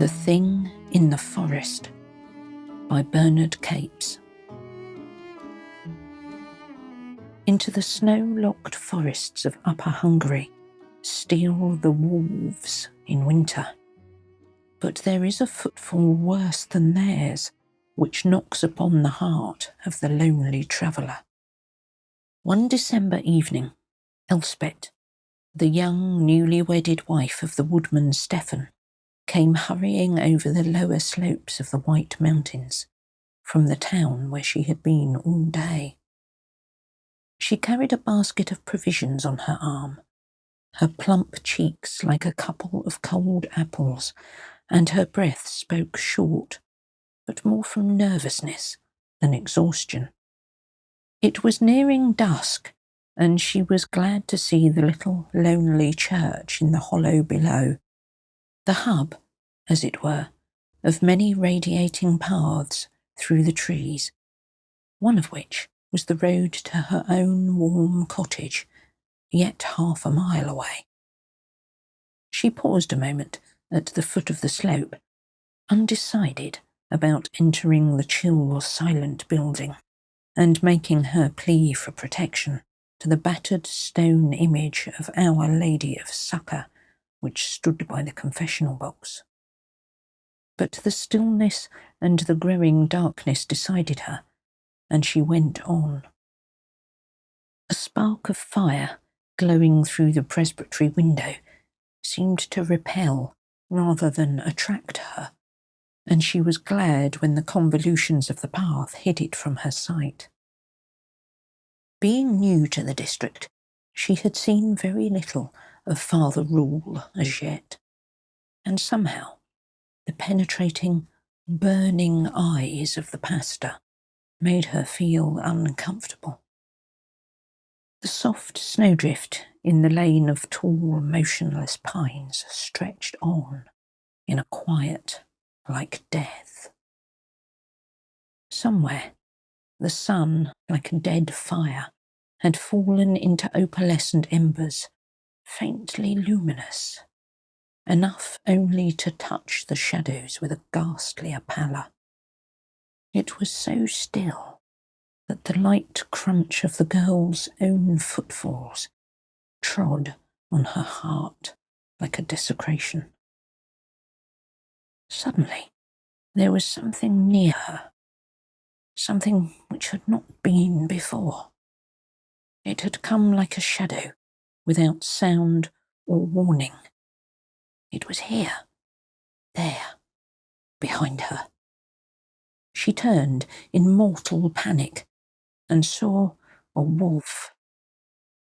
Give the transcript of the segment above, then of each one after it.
The Thing in the Forest by Bernard Capes. Into the snow-locked forests of Upper Hungary steal the wolves in winter. But there is a footfall worse than theirs, which knocks upon the heart of the lonely traveller. One December evening, Elspeth, the young newly-wedded wife of the woodman Stefan, came hurrying over the lower slopes of the White Mountains from the town where she had been all day. She carried a basket of provisions on her arm, her plump cheeks like a couple of cold apples, and her breath spoke short, but more from nervousness than exhaustion. It was nearing dusk, and she was glad to see the little lonely church in the hollow below, the hub, as it were, of many radiating paths through the trees, one of which was the road to her own warm cottage, yet half a mile away. She paused a moment at the foot of the slope, undecided about entering the chill, silent building and making her plea for protection to the battered stone image of Our Lady of Succour which stood by the confessional box. But the stillness and the growing darkness decided her, and she went on. A spark of fire glowing through the presbytery window seemed to repel rather than attract her, and she was glad when the convolutions of the path hid it from her sight. Being new to the district, she had seen very little of Father Rule as yet, and somehow the penetrating, burning eyes of the pastor made her feel uncomfortable. The soft snowdrift in the lane of tall, motionless pines stretched on in a quiet like death. Somewhere, the sun, like a dead fire, had fallen into opalescent embers, faintly luminous, enough only to touch the shadows with a ghastlier pallor. It was so still that the light crunch of the girl's own footfalls trod on her heart like a desecration. Suddenly, there was something near her, something which had not been before. It had come like a shadow, without sound or warning. It was here, there, behind her. She turned in mortal panic and saw a wolf.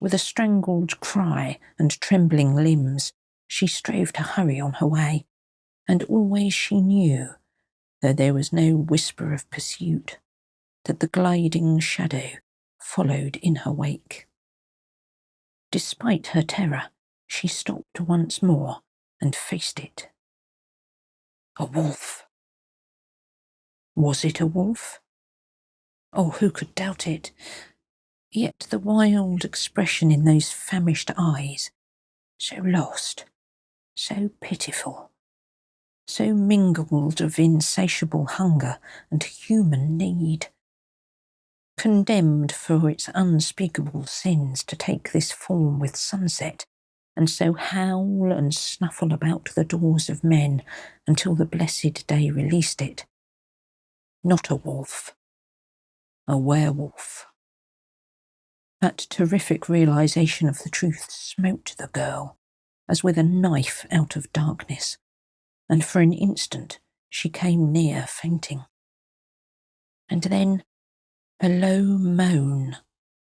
With a strangled cry and trembling limbs, she strove to hurry on her way, and always she knew, though there was no whisper of pursuit, that the gliding shadow followed in her wake. Despite her terror, she stopped once more and faced it. A wolf. Was it a wolf? Oh, who could doubt it? Yet the wild expression in those famished eyes, so lost, so pitiful, so mingled of insatiable hunger and human need. Condemned for its unspeakable sins to take this form with sunset, and so howl and snuffle about the doors of men until the blessed day released it. Not a wolf, a werewolf. That terrific realization of the truth smote the girl, as with a knife out of darkness, and for an instant she came near fainting. And then a low moan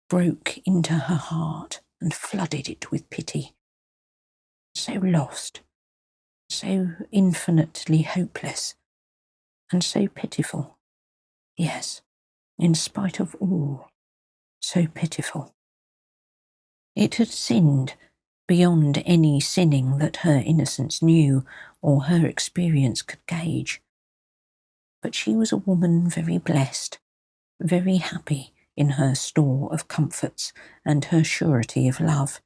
broke into her heart and flooded it with pity. So lost, so infinitely hopeless, and so pitiful. Yes, in spite of all, so pitiful. It had sinned beyond any sinning that her innocence knew or her experience could gauge. But she was a woman very blessed, very happy in her store of comforts and her surety of love.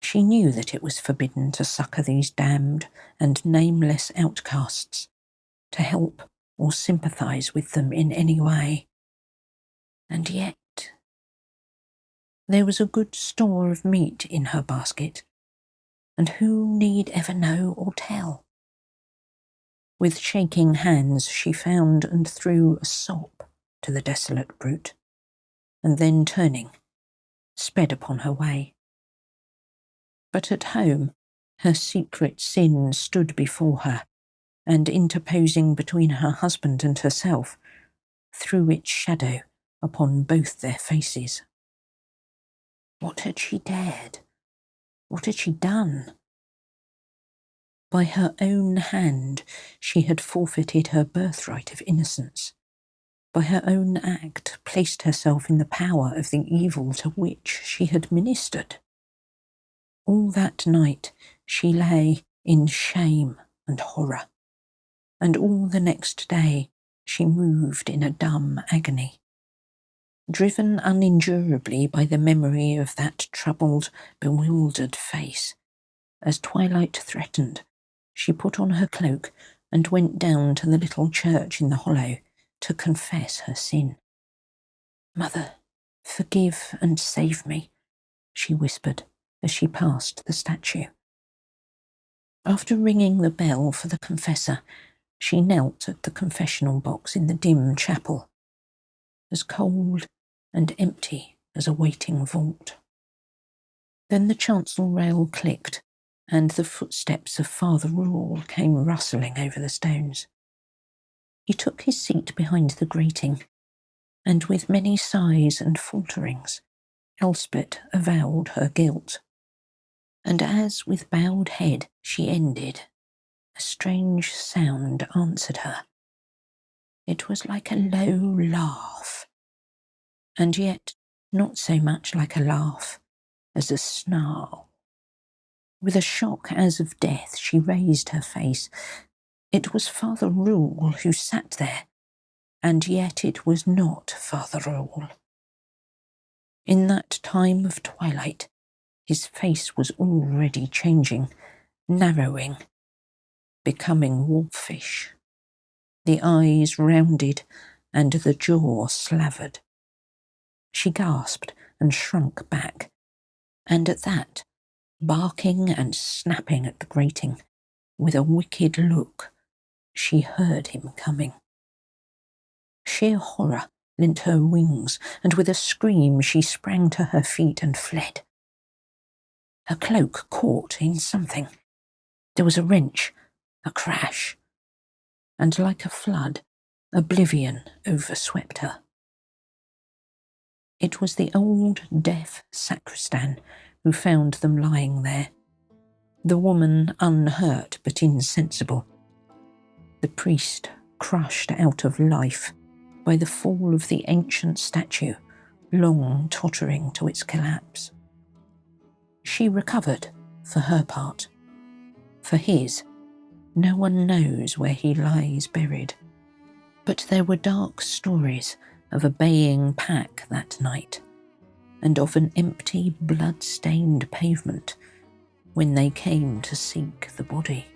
She knew that it was forbidden to succour these damned and nameless outcasts, to help or sympathise with them in any way. And yet, there was a good store of meat in her basket, and who need ever know or tell? With shaking hands she found and threw a sop to the desolate brute, and then turning, sped upon her way. But at home, her secret sin stood before her, and interposing between her husband and herself, threw its shadow upon both their faces. What had she dared? What had she done? By her own hand she had forfeited her birthright of innocence. By her own act placed herself in the power of the evil to which she had ministered. All that night she lay in shame and horror, and all the next day she moved in a dumb agony. Driven unendurably by the memory of that troubled, bewildered face, as twilight threatened, she put on her cloak and went down to the little church in the hollow to confess her sin. "Mother, forgive and save me," she whispered as she passed the statue. After ringing the bell for the confessor, she knelt at the confessional box in the dim chapel, as cold and empty as a waiting vault. Then the chancel rail clicked, and the footsteps of Father Rule came rustling over the stones. He took his seat behind the grating, and with many sighs and falterings, Elspeth avowed her guilt. And as with bowed head she ended, a strange sound answered her. It was like a low laugh, and yet not so much like a laugh as a snarl. With a shock as of death, she raised her face. It was Father Rule who sat there, and yet it was not Father Rule. In that time of twilight, his face was already changing, narrowing, becoming wolfish. The eyes rounded and the jaw slavered. She gasped and shrunk back, and at that, barking and snapping at the grating, with a wicked look, she heard him coming. Sheer horror lent her wings, and with a scream she sprang to her feet and fled. Her cloak caught in something. There was a wrench, a crash, and like a flood, oblivion overswept her. It was the old deaf sacristan who found them lying there, the woman unhurt but insensible, the priest crushed out of life by the fall of the ancient statue, long tottering to its collapse. She recovered, for her part. For his, no one knows where he lies buried. But there were dark stories of a baying pack that night, and of an empty, blood-stained pavement when they came to seek the body.